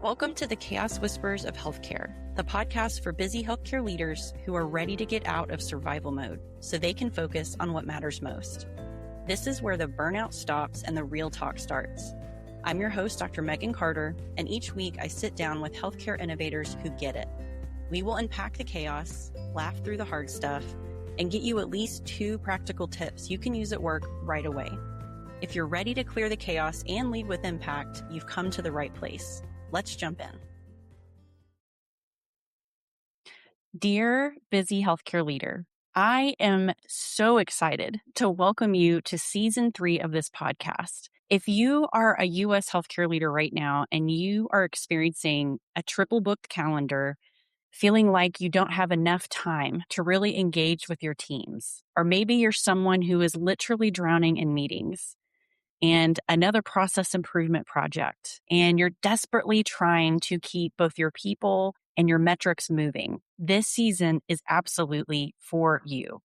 Welcome to the Chaos Whispers of Healthcare, the podcast for busy healthcare leaders who are ready to get out of survival mode so they can focus on what matters most. This is where the burnout stops and the real talk starts. I'm your host, Dr. Megan Carter, and each week I sit down with healthcare innovators who get it. We will unpack the chaos, laugh through the hard stuff, and get you at least 2 practical tips you can use at work right away. If you're ready to clear the chaos and lead with impact, you've come to the right place. Let's jump in. Dear busy healthcare leader, I am so excited to welcome you to season 3 of this podcast. If you are a U.S. healthcare leader right now and you are experiencing a triple booked calendar, feeling like you don't have enough time to really engage with your teams, or maybe you're someone who is literally drowning in meetings and another process improvement project, and you're desperately trying to keep both your people and your metrics moving, this season is absolutely for you.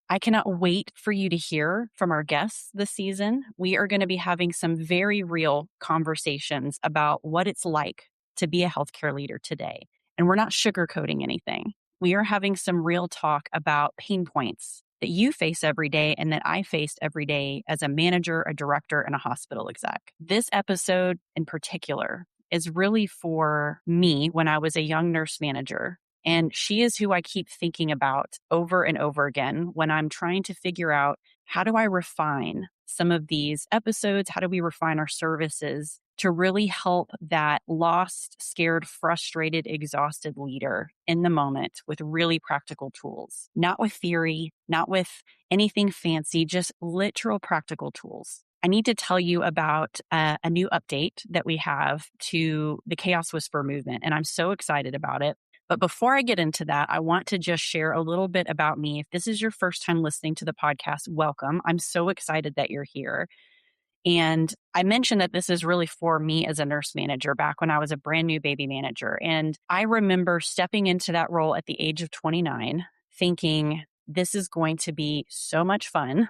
I cannot wait for you to hear from our guests this season. We are going to be having some very real conversations about what it's like to be a healthcare leader today. And we're not sugarcoating anything. We are having some real talk about pain points that you face every day and that I faced every day as a manager, a director, and a hospital exec. This episode in particular is really for me when I was a young nurse manager. And she is who I keep thinking about over and over again when I'm trying to figure out, how do I refine some of these episodes? How do we refine our services to really help that lost, scared, frustrated, exhausted leader in the moment with really practical tools? Not with theory, not with anything fancy, just literal practical tools. I need to tell you about a new update that we have to the Chaos Whisper movement, and I'm so excited about it. But before I get into that, I want to just share a little bit about me. If this is your first time listening to the podcast, welcome. I'm so excited that you're here. And I mentioned that this is really for me as a nurse manager back when I was a brand new baby manager. And I remember stepping into that role at the age of 29, thinking, this is going to be so much fun.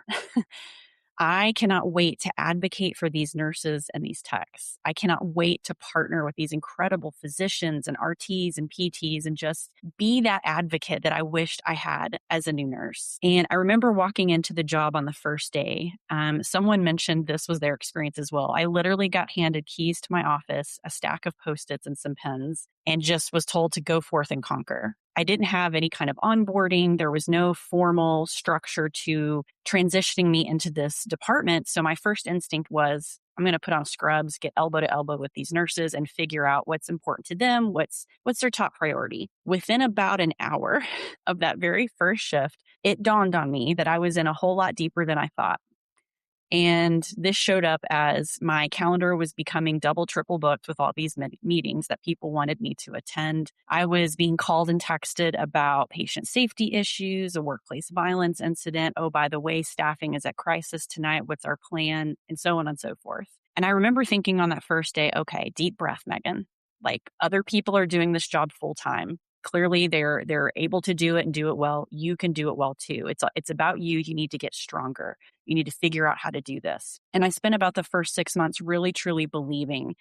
I cannot wait to advocate for these nurses and these techs. I cannot wait to partner with these incredible physicians and RTs and PTs and just be that advocate that I wished I had as a new nurse. And I remember walking into the job on the first day. Someone mentioned this was their experience as well. I literally got handed keys to my office, a stack of Post-its and some pens, and just was told to go forth and conquer. I didn't have any kind of onboarding. There was no formal structure to transitioning me into this department. So my first instinct was, I'm going to put on scrubs, get elbow to elbow with these nurses and figure out what's important to them, what's their top priority. Within about an hour of that very first shift, it dawned on me that I was in a whole lot deeper than I thought. And this showed up as my calendar was becoming double, triple booked with all these meetings that people wanted me to attend. I was being called and texted about patient safety issues, a workplace violence incident. Oh, by the way, staffing is at crisis tonight. What's our plan? And so on and so forth. And I remember thinking on that first day, okay, deep breath, Megan. Like, other people are doing this job full time. Clearly, they're able to do it and do it well. You can do it well too. It's about you. You need to get stronger. You need to figure out how to do this. And I spent about the first 6 months really, truly believing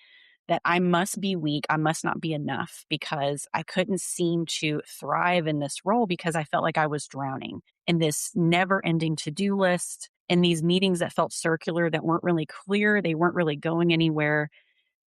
that I must be weak. I must not be enough, because I couldn't seem to thrive in this role because I felt like I was drowning in this never-ending to-do list, in these meetings that felt circular, that weren't really clear. They weren't really going anywhere.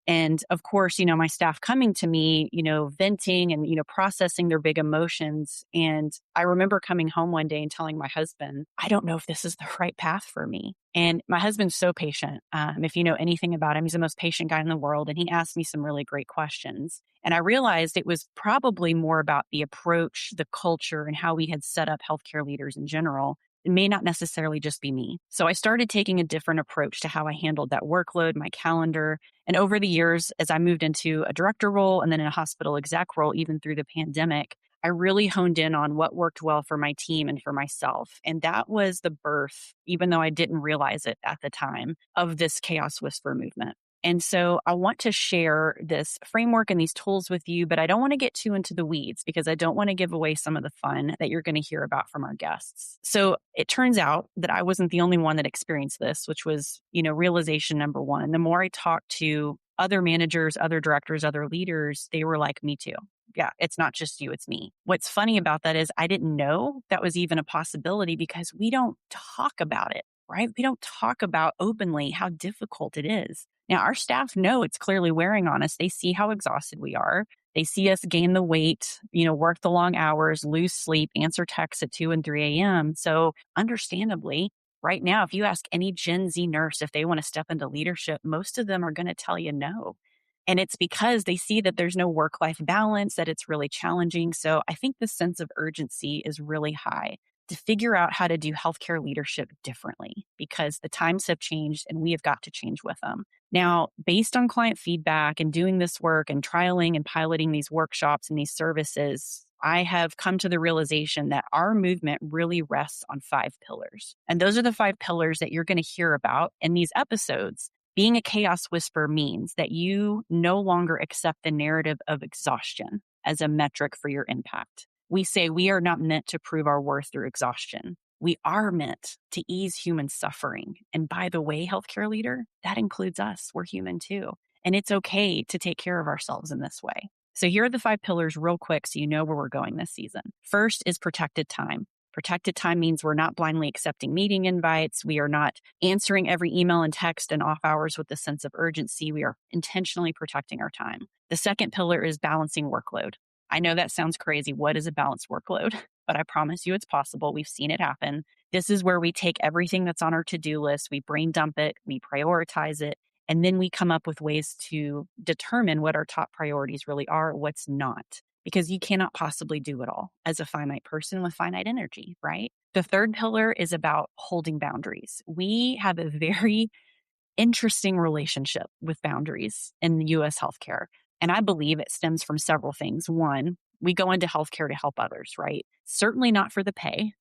And of course, my staff coming to me, venting and, processing their big emotions. And I remember coming home one day and telling my husband, I don't know if this is the right path for me. And my husband's so patient. If you know anything about him, he's the most patient guy in the world. And he asked me some really great questions. And I realized it was probably more about the approach, the culture, and how we had set up healthcare leaders in general. It may not necessarily just be me. So I started taking a different approach to how I handled that workload, my calendar. And over the years, as I moved into a director role and then in a hospital exec role, even through the pandemic, I really honed in on what worked well for my team and for myself. And that was the birth, even though I didn't realize it at the time, of this Chaos Whisper movement. And so I want to share this framework and these tools with you, but I don't want to get too into the weeds because I don't want to give away some of the fun that you're going to hear about from our guests. So it turns out that I wasn't the only one that experienced this, which was, realization number one. The more I talked to other managers, other directors, other leaders, they were like, me too. Yeah, it's not just you, it's me. What's funny about that is I didn't know that was even a possibility because we don't talk about it, right? We don't talk about openly how difficult it is. Now, our staff know it's clearly wearing on us. They see how exhausted we are. They see us gain the weight, work the long hours, lose sleep, answer texts at 2 and 3 a.m. So understandably, right now, if you ask any Gen Z nurse if they want to step into leadership, most of them are going to tell you no. And it's because they see that there's no work-life balance, that it's really challenging. So I think the sense of urgency is really high to figure out how to do healthcare leadership differently because the times have changed and we have got to change with them. Now, based on client feedback and doing this work and trialing and piloting these workshops and these services, I have come to the realization that our movement really rests on 5 pillars. And those are the 5 pillars that you're going to hear about in these episodes. Being a chaos whisperer means that you no longer accept the narrative of exhaustion as a metric for your impact. We say we are not meant to prove our worth through exhaustion. We are meant to ease human suffering. And by the way, healthcare leader, that includes us. We're human too. And it's okay to take care of ourselves in this way. So here are the 5 pillars real quick so you know where we're going this season. First is protected time. Protected time means we're not blindly accepting meeting invites. We are not answering every email and text and off hours with a sense of urgency. We are intentionally protecting our time. The second pillar is balancing workload. I know that sounds crazy. What is a balanced workload? But I promise you it's possible. We've seen it happen. This is where we take everything that's on our to-do list, we brain dump it, we prioritize it, and then we come up with ways to determine what our top priorities really are, what's not. Because you cannot possibly do it all as a finite person with finite energy, right? The third pillar is about holding boundaries. We have a very interesting relationship with boundaries in US healthcare. And I believe it stems from several things. One, we go into healthcare to help others, right? Certainly not for the pay.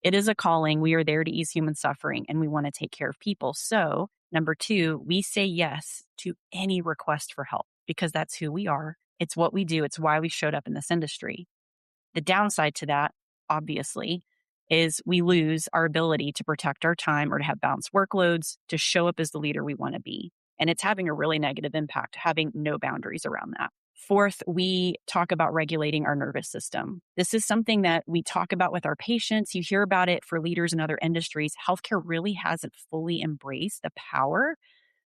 It is a calling. We are there to ease human suffering and we want to take care of people. So, number 2, we say yes to any request for help because that's who we are. It's what we do. It's why we showed up in this industry. The downside to that, obviously, is we lose our ability to protect our time or to have balanced workloads, to show up as the leader we want to be. And it's having a really negative impact, having no boundaries around that. Fourth, we talk about regulating our nervous system. This is something that we talk about with our patients. You hear about it for leaders in other industries. Healthcare really hasn't fully embraced the power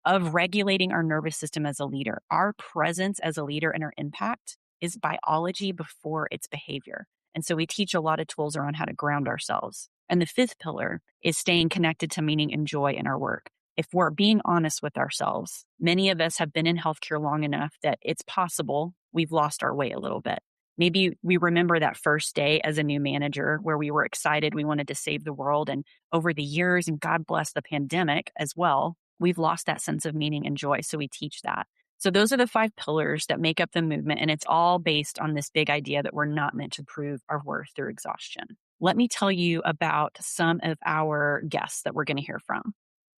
of regulating our nervous system as a leader. Our presence as a leader and our impact is biology before it's behavior. And so we teach a lot of tools around how to ground ourselves. And the 5th pillar is staying connected to meaning and joy in our work. If we're being honest with ourselves, many of us have been in healthcare long enough that it's possible we've lost our way a little bit. Maybe we remember that first day as a new manager where we were excited, we wanted to save the world. And over the years, and God bless the pandemic as well, we've lost that sense of meaning and joy. So we teach that. So those are the 5 pillars that make up the movement. And it's all based on this big idea that we're not meant to prove our worth through exhaustion. Let me tell you about some of our guests that we're going to hear from.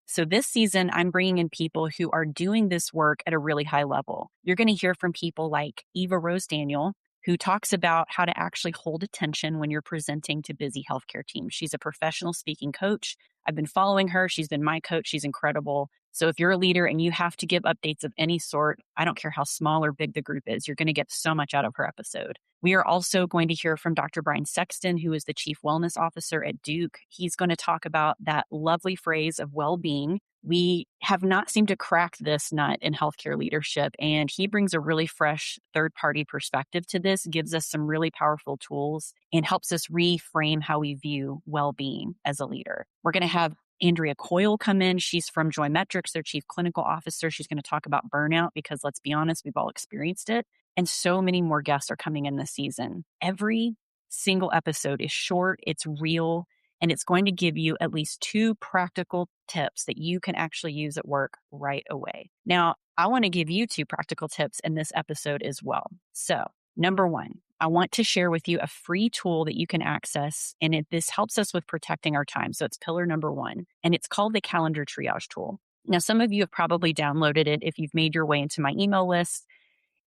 So this season, I'm bringing in people who are doing this work at a really high level. You're going to hear from people like Eva Rose Daniel, who talks about how to actually hold attention when you're presenting to busy healthcare teams. She's a professional speaking coach. I've been following her. She's been my coach. She's incredible. So if you're a leader and you have to give updates of any sort, I don't care how small or big the group is, you're going to get so much out of her episode. We are also going to hear from Dr. Brian Sexton, who is the Chief Wellness Officer at Duke. He's going to talk about that lovely phrase of well-being. We have not seemed to crack this nut in healthcare leadership, and he brings a really fresh third-party perspective to this, gives us some really powerful tools, and helps us reframe how we view well-being as a leader. We're going to have Andrea Coyle come in. She's from Joymetrics, their Chief Clinical Officer. She's going to talk about burnout because let's be honest, we've all experienced it. And so many more guests are coming in this season. Every single episode is short, it's real, and it's going to give you at least 2 practical tips that you can actually use at work right away. Now, I want to give you 2 practical tips in this episode as well. So, number 1, I want to share with you a free tool that you can access, and this helps us with protecting our time. So it's pillar number 1, and it's called the calendar triage tool. Now, some of you have probably downloaded it if you've made your way into my email list.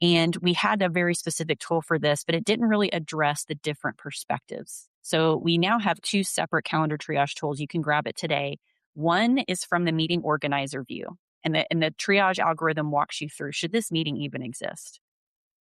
And we had a very specific tool for this, but it didn't really address the different perspectives. So we now have 2 separate calendar triage tools. You can grab it today. One is from the meeting organizer view. And the triage algorithm walks you through, should this meeting even exist?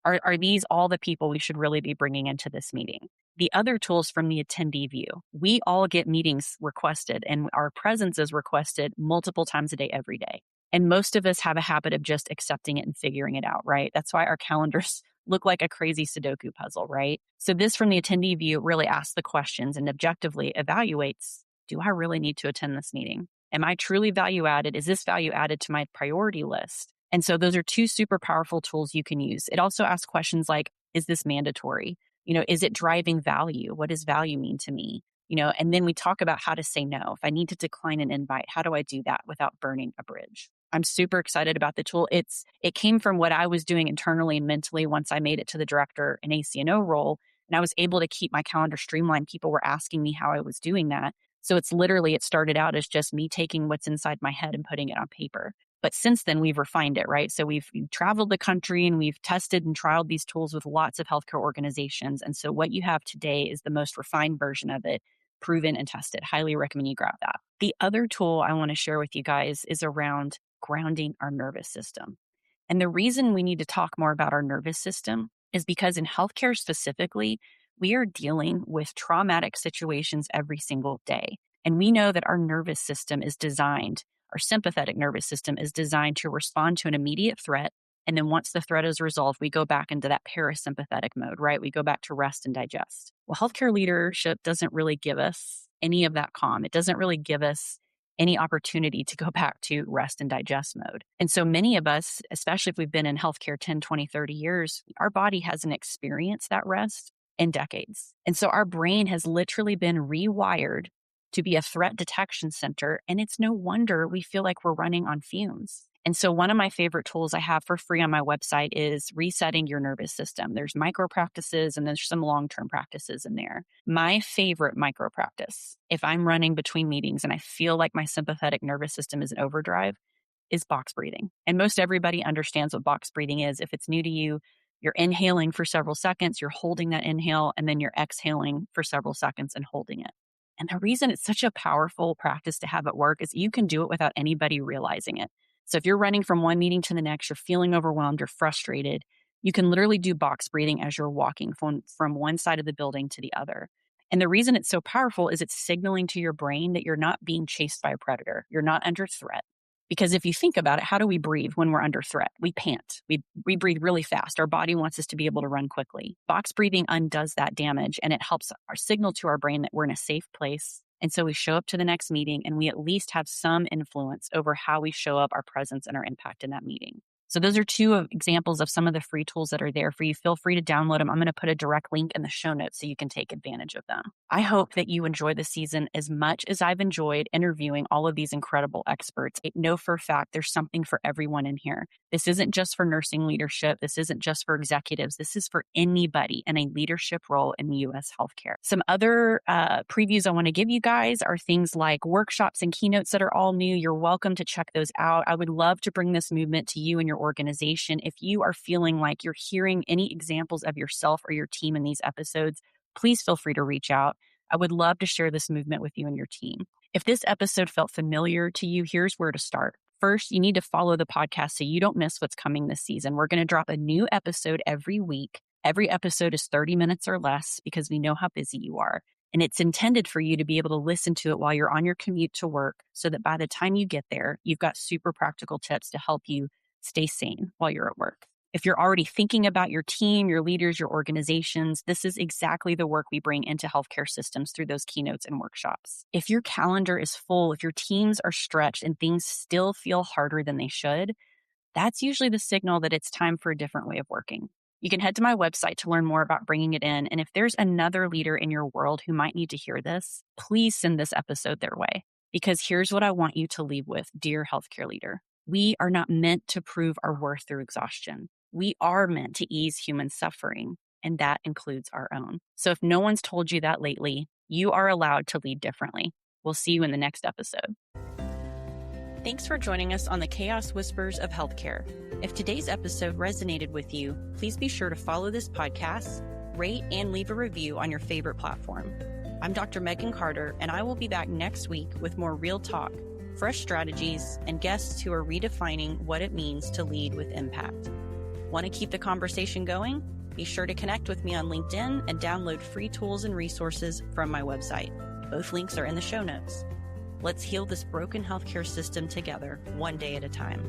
Are these all the people we should really be bringing into this meeting? The other tools from the attendee view. We all get meetings requested, and our presence is requested multiple times a day, every day. And most of us have a habit of just accepting it and figuring it out, right? That's why our calendars look like a crazy Sudoku puzzle, right? So this from the attendee view really asks the questions and objectively evaluates, do I really need to attend this meeting? Am I truly value added? Is this value added to my priority list? And so those are two super powerful tools you can use. It also asks questions like, is this mandatory? Is it driving value? What does value mean to me? And then we talk about how to say no. If I need to decline an invite, how do I do that without burning a bridge? I'm super excited about the tool. It came from what I was doing internally and mentally once I made it to the director and ACNO role. And I was able to keep my calendar streamlined. People were asking me how I was doing that. So it started out as just me taking what's inside my head and putting it on paper. But since then, we've refined it, right? So we've traveled the country and we've tested and trialed these tools with lots of healthcare organizations. And so what you have today is the most refined version of it, proven and tested. Highly recommend you grab that. The other tool I want to share with you guys is around grounding our nervous system. And the reason we need to talk more about our nervous system is because in healthcare specifically, we are dealing with traumatic situations every single day. And we know that our nervous system is designed, our sympathetic nervous system is designed to respond to an immediate threat. And then once the threat is resolved, we go back into that parasympathetic mode, right? We go back to rest and digest. Well, healthcare leadership doesn't really give us any of that calm. It doesn't really give us any opportunity to go back to rest and digest mode. And so many of us, especially if we've been in healthcare 10, 20, 30 years, our body hasn't experienced that rest in decades. And so our brain has literally been rewired to be a threat detection center. And it's no wonder we feel like we're running on fumes. And so one of my favorite tools I have for free on my website is resetting your nervous system. There's micro practices and there's some long-term practices in there. My favorite micro practice, if I'm running between meetings and I feel like my sympathetic nervous system is in overdrive, is box breathing. And most everybody understands what box breathing is. If it's new to you, you're inhaling for several seconds, you're holding that inhale, and then you're exhaling for several seconds and holding it. And the reason it's such a powerful practice to have at work is you can do it without anybody realizing it. So if you're running from one meeting to the next, you're feeling overwhelmed, you're frustrated, you can literally do box breathing as you're walking from one side of the building to the other. And the reason it's so powerful is it's signaling to your brain that you're not being chased by a predator. You're not under threat. Because if you think about it, how do we breathe when we're under threat? We pant. We breathe really fast. Our body wants us to be able to run quickly. Box breathing undoes that damage, and it helps our signal to our brain that we're in a safe place. And so we show up to the next meeting and we at least have some influence over how we show up, our presence, and our impact in that meeting. So those are two examples of some of the free tools that are there for you. Feel free to download them. I'm going to put a direct link in the show notes so you can take advantage of them. I hope that you enjoy the season as much as I've enjoyed interviewing all of these incredible experts. I know for a fact there's something for everyone in here. This isn't just for nursing leadership. This isn't just for executives. This is for anybody in a leadership role in the U.S. healthcare. Some other previews I want to give you guys are things like workshops and keynotes that are all new. You're welcome to check those out. I would love to bring this movement to you and your organization. If you are feeling like you're hearing any examples of yourself or your team in these episodes, please feel free to reach out. I would love to share this movement with you and your team. If this episode felt familiar to you, here's where to start. First, you need to follow the podcast so you don't miss what's coming this season. We're going to drop a new episode every week. Every episode is 30 minutes or less because we know how busy you are. And it's intended for you to be able to listen to it while you're on your commute to work so that by the time you get there, you've got super practical tips to help you stay sane while you're at work. If you're already thinking about your team, your leaders, your organizations, this is exactly the work we bring into healthcare systems through those keynotes and workshops. If your calendar is full, if your teams are stretched and things still feel harder than they should, that's usually the signal that it's time for a different way of working. You can head to my website to learn more about bringing it in. And if there's another leader in your world who might need to hear this, please send this episode their way. Because here's what I want you to leave with, dear healthcare leader. We are not meant to prove our worth through exhaustion. We are meant to ease human suffering, and that includes our own. So if no one's told you that lately, you are allowed to lead differently. We'll see you in the next episode. Thanks for joining us on the Chaos Whispers of Healthcare. If today's episode resonated with you, please be sure to follow this podcast, rate, and leave a review on your favorite platform. I'm Dr. Megan Carter, and I will be back next week with more real talk fresh strategies, and guests who are redefining what it means to lead with impact. Want to keep the conversation going? Be sure to connect with me on LinkedIn and download free tools and resources from my website. Both links are in the show notes. Let's heal this broken healthcare system together, one day at a time.